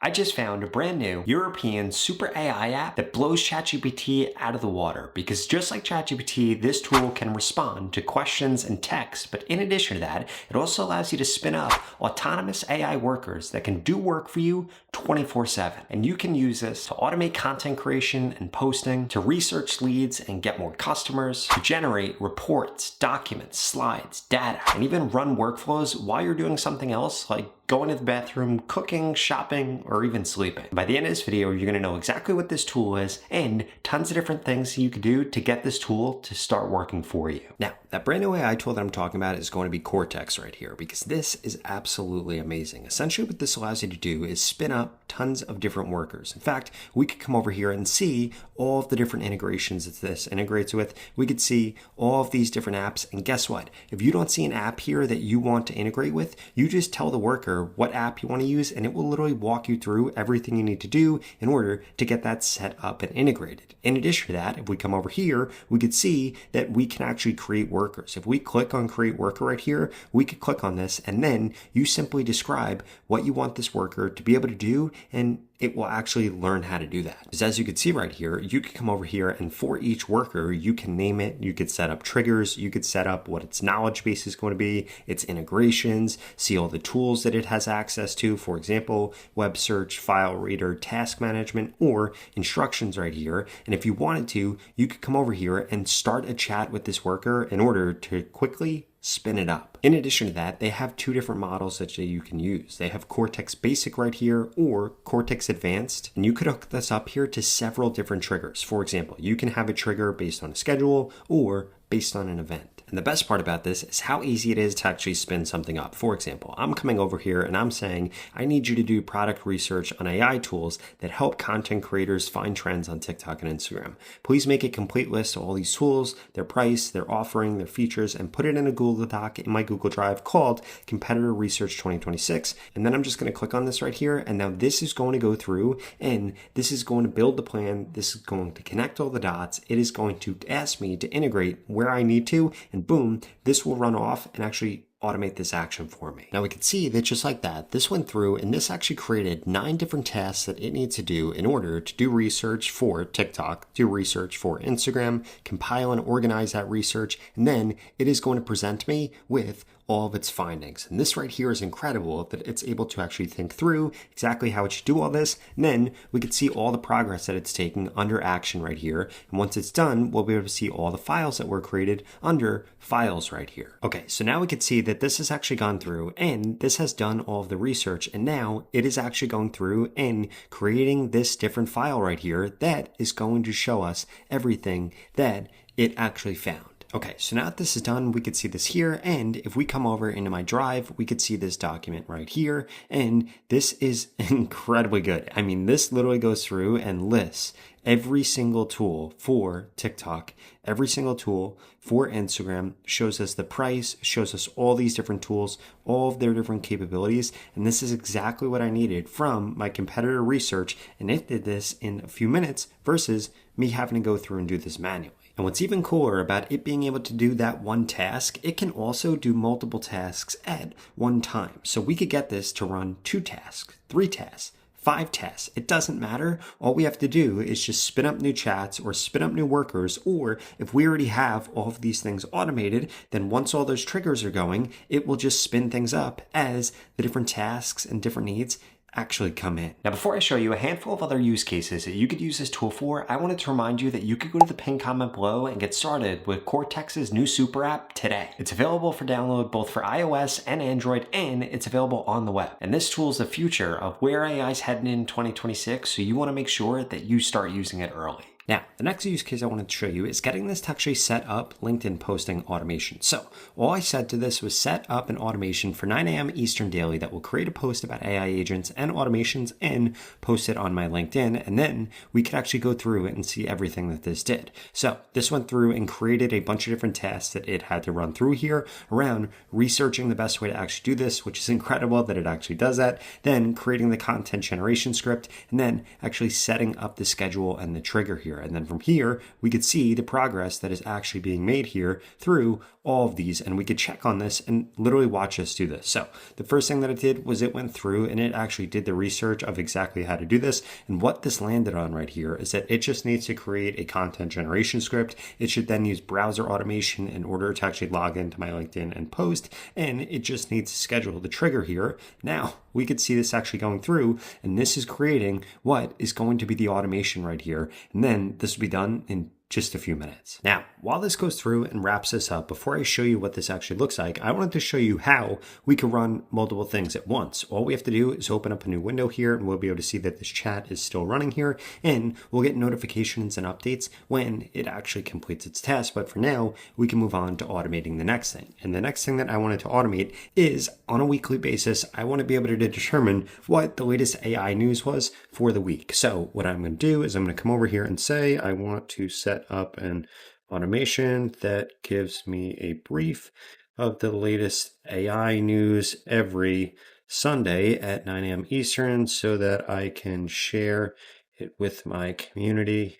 I just found a brand new European super AI app that blows ChatGPT out of the water because just like ChatGPT, this tool can respond to questions and text, but in addition to that, it also allows you to spin up autonomous AI workers that can do work for you 24/7. And you can use this to automate content creation and posting, to research leads and get more customers, to generate reports, documents, slides, data, and even run workflows while you're doing something else like going to the bathroom, cooking, shopping, or even sleeping. By the end of this video, you're gonna know exactly what this tool is and tons of different things you can do to get this tool to start working for you. Now, that brand new AI tool that I'm talking about is going to be Kortix right here, because this is absolutely amazing. Essentially, what this allows you to do is spin up tons of different workers. In fact, we could come over here and see all of the different integrations that this integrates with. We could see all of these different apps, and guess what? If you don't see an app here that you want to integrate with, you just tell the worker what app you want to use, and it will literally walk you through everything you need to do in order to get that set up and integrated. In addition to that, if we come over here, we could see that we can actually create workers. If we click on create worker right here, we could click on this, and then you simply describe what you want this worker to be able to do, and it will actually learn how to do that. Because as you can see right here, you can come over here and for each worker, you can name it, you could set up triggers, you could set up what its knowledge base is going to be, its integrations, see all the tools that it has access to, for example, web search, file reader, task management, or instructions right here. And if you wanted to, you could come over here and start a chat with this worker in order to quickly spin it up. In addition to that, they have two different models that you can use. They have Kortix Basic right here or Kortix Advanced, and you could hook this up here to several different triggers. For example, you can have a trigger based on a schedule or based on an event. And the best part about this is how easy it is to actually spin something up. For example, I'm coming over here and I'm saying, I need you to do product research on AI tools that help content creators find trends on TikTok and Instagram. Please make a complete list of all these tools, their price, their offering, their features, and put it in a Google Doc in my Google Drive called Competitor Research 2026. And then I'm just going to click on this right here. And now this is going to go through and this is going to build the plan. This is going to connect all the dots. It is going to ask me to integrate where I need to, and boom, this will run off and actually automate this action for me. Now we can see that just like that, this went through and this actually created 9 different tasks that it needs to do in order to do research for TikTok, do research for Instagram, compile and organize that research, and then it is going to present me with all of its findings. And this right here is incredible that it's able to actually think through exactly how it should do all this. And then we can see all the progress that it's taking under action right here. And once it's done, we'll be able to see all the files that were created under files right here. Okay, so now we can see that this has actually gone through and this has done all of the research. And now it is actually going through and creating this different file right here that is going to show us everything that it actually found. Okay, so now that this is done, we could see this here, and if we come over into my drive, we could see this document right here, and this is incredibly good. I mean, this literally goes through and lists every single tool for TikTok, every single tool for Instagram, shows us the price, shows us all these different tools, all of their different capabilities, and this is exactly what I needed from my competitor research, and it did this in a few minutes versus me having to go through and do this manually. And what's even cooler about it being able to do that one task, it can also do multiple tasks at one time. So we could get this to run 2 tasks, 3 tasks, 5 tasks. It doesn't matter. All we have to do is just spin up new chats or spin up new workers. Or if we already have all of these things automated, then once all those triggers are going, it will just spin things up as the different tasks and different needs actually come in. Now, before I show you a handful of other use cases that you could use this tool for, I wanted to remind you that you could go to the pinned comment below and get started with Kortix's new super app today. It's available for download both for iOS and Android, and it's available on the web. And this tool is the future of where AI is heading in 2026, so you want to make sure that you start using it early. Now, the next use case I wanted to show you is getting this to actually set up LinkedIn posting automation. So all I said to this was set up an automation for 9 a.m. Eastern daily that will create a post about AI agents and automations and post it on my LinkedIn. And then we could actually go through it and see everything that this did. So this went through and created a bunch of different tasks that it had to run through here around researching the best way to actually do this, which is incredible that it actually does that. Then creating the content generation script and then actually setting up the schedule and the trigger here. And then from here, we could see the progress that is actually being made here through all of these. And we could check on this and literally watch us do this. So the first thing that it did was it went through and it actually did the research of exactly how to do this. And what this landed on right here is that it just needs to create a content generation script. It should then use browser automation in order to actually log into my LinkedIn and post. And it just needs to schedule the trigger here. Now we could see this actually going through, and this is creating what is going to be the automation right here. And then this will be done in just a few minutes. Now, while this goes through and wraps this up, before I show you what this actually looks like, I wanted to show you how we can run multiple things at once. All we have to do is open up a new window here, and we'll be able to see that this chat is still running here, and we'll get notifications and updates when it actually completes its task. But for now, we can move on to automating the next thing. And the next thing that I wanted to automate is on a weekly basis, I want to be able to determine what the latest AI news was for the week. So what I'm going to do is I'm going to come over here and say, I want to set up an automation that gives me a brief of the latest AI news every Sunday at 9 a.m. Eastern so that I can share it with my community.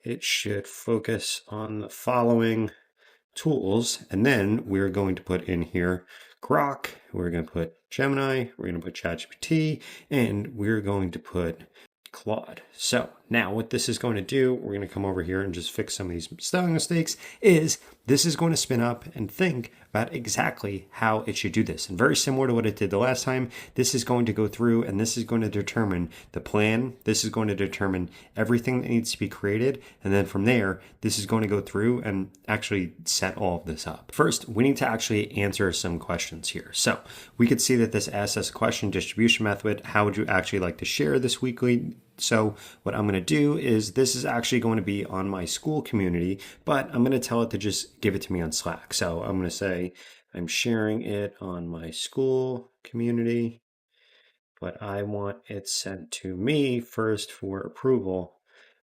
It should focus on the following tools, and then we're going to put in here Grok, we're going to put Gemini, we're going to put ChatGPT, and we're going to put Claude. So now what this is going to do, we're going to come over here and just fix some of these spelling mistakes, is this is going to spin up and think about exactly how it should do this. And very similar to what it did the last time, this is going to go through and this is going to determine the plan. This is going to determine everything that needs to be created. And then from there, this is going to go through and actually set all of this up. First, we need to actually answer some questions here. So we could see that this asks us a question, distribution method. How would you actually like to share this weekly? So what I'm going to do is this is actually going to be on my school community, but I'm going to tell it to just give it to me on Slack. So I'm going to say I'm sharing it on my school community, but I want it sent to me first for approval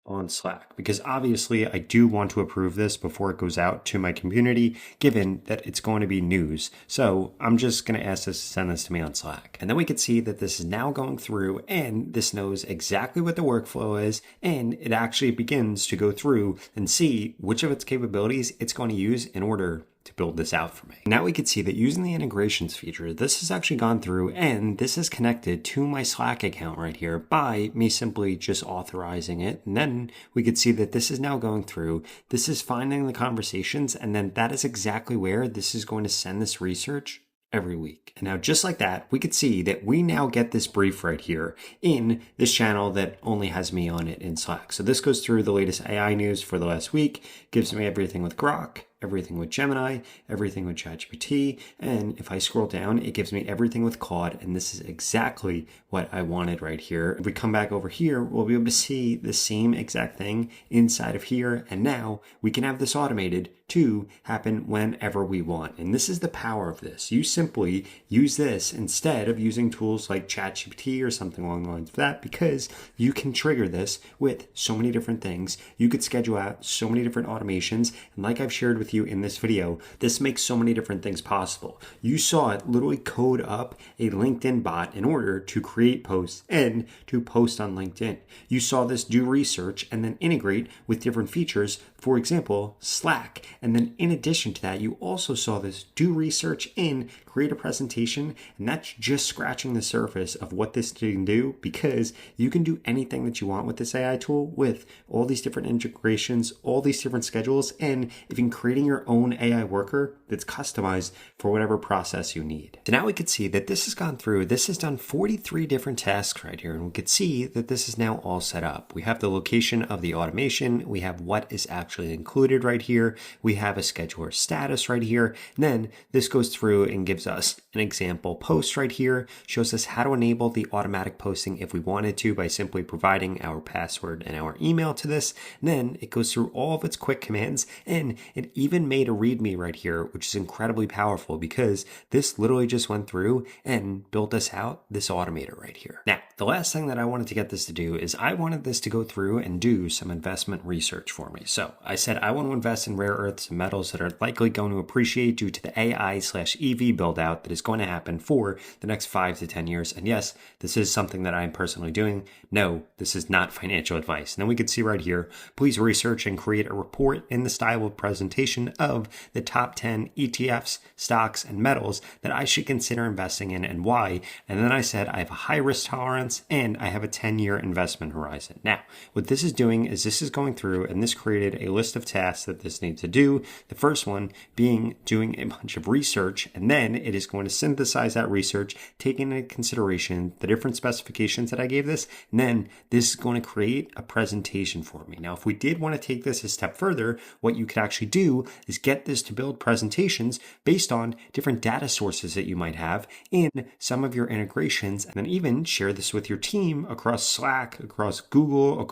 on Slack, because obviously I do want to approve this before it goes out to my community, given that it's going to be news. So I'm just going to ask this to send this to me on Slack. And then we can see that this is now going through and this knows exactly what the workflow is. And it actually begins to go through and see which of its capabilities it's going to use in order to build this out for me. Now we can see that using the integrations feature, this has actually gone through and this is connected to my Slack account right here by me simply just authorizing it. And then we could see that this is now going through, this is finding the conversations, and then that is exactly where this is going to send this research every week. And now just like that, we could see that we now get this brief right here in this channel that only has me on it in Slack. So this goes through the latest AI news for the last week, gives me everything with Grok, everything with Gemini, everything with ChatGPT, and if I scroll down, it gives me everything with Claude, and this is exactly what I wanted right here. If we come back over here, we'll be able to see the same exact thing inside of here, and now we can have this automated to happen whenever we want. And this is the power of this. You simply use this instead of using tools like ChatGPT or something along the lines of that, because you can trigger this with so many different things. You could schedule out so many different automations, and like I've shared with you in this video, this makes so many different things possible. You saw it literally code up a LinkedIn bot in order to create posts and to post on LinkedIn. You saw this do research and then integrate with different features, for example, Slack. And then in addition to that, you also saw this do research and create a presentation. And that's just scratching the surface of what this can do, because you can do anything that you want with this AI tool with all these different integrations, all these different schedules, and even creating your own AI worker that's customized for whatever process you need. So now we could see that this has gone through, this has done 43 different tasks right here. And we could see that this is now all set up. We have the location of the automation. We have what is actually included right here. We have a scheduler status right here. And then this goes through and gives us an example post right here, shows us how to enable the automatic posting if we wanted to by simply providing our password and our email to this. And then it goes through all of its quick commands, and it even made a README right here, which is incredibly powerful because this literally just went through and built us out this automator right here. Now, the last thing that I wanted to get this to do is I wanted this to go through and do some investment research for me. So I said I want to invest in rare earths and metals that are likely going to appreciate due to the AI/EV build out that is going to happen for the next 5 to 10 years. And yes, this is something that I'm personally doing. No, this is not financial advice. And then we could see right here, please research and create a report in the style of presentation of the top 10 ETFs, stocks, and metals that I should consider investing in and why. And then I said I have a high risk tolerance and I have a 10-year investment horizon. Now, what this is doing is this is going through and this created a list of tasks that this needs to do. The first one being doing a bunch of research, and then it is going to synthesize that research, taking into consideration the different specifications that I gave this, and then this is going to create a presentation for me. Now, if we did want to take this a step further, what you could actually do is get this to build presentations based on different data sources that you might have in some of your integrations, and then even share this with your team across Slack, across Google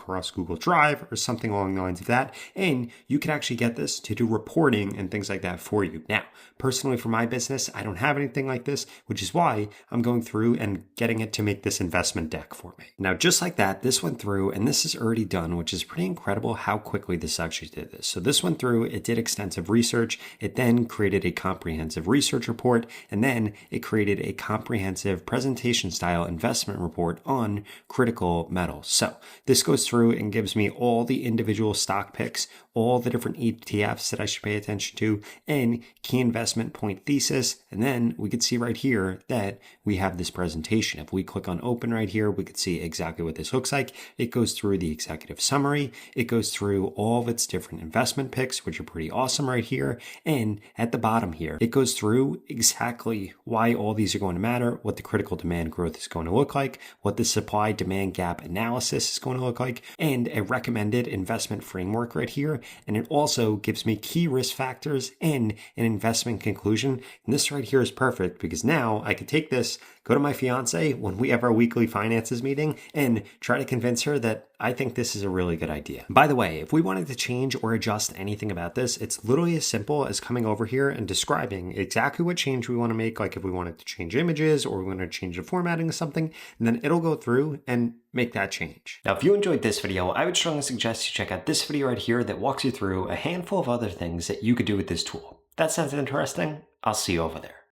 Drive, or something along the lines of that. And you can actually get this to do reporting and things like that for you. Now, personally, for my business, I don't have anything like this, which is why I'm going through and getting it to make this investment deck for me. Now, just like that, this went through and this is already done, which is pretty incredible how quickly this actually did this. So this went through, it did extensive research. It then created a comprehensive research report, and then it created a comprehensive presentation style investment report on critical metals. So this goes through and gives me all the individual stock picks, all the different ETFs that I should pay attention to, and key investment point thesis. And then we could see right here that we have this presentation. If we click on open right here, we could see exactly what this looks like. It goes through the executive summary. It goes through all of its different investment picks, which are pretty awesome right here. And at the bottom here, it goes through exactly why all these are going to matter, what the critical demand growth is going to look like, what the supply demand gap analysis is going to look like, and a recommended investment framework right here. And it also gives me key risk factors and an investment conclusion. And this right here is perfect because now I could take this, go to my fiance when we have our weekly finances meeting and try to convince her that I think this is a really good idea. By the way, if we wanted to change or adjust anything about this, it's literally as simple as coming over here and describing exactly what change we want to make, like if we wanted to change images or we want to change the formatting of something, and then it'll go through and make that change. Now, if you enjoyed this video, I would strongly suggest you check out this video right here that walks you through a handful of other things that you could do with this tool. That sounds interesting? I'll see you over there.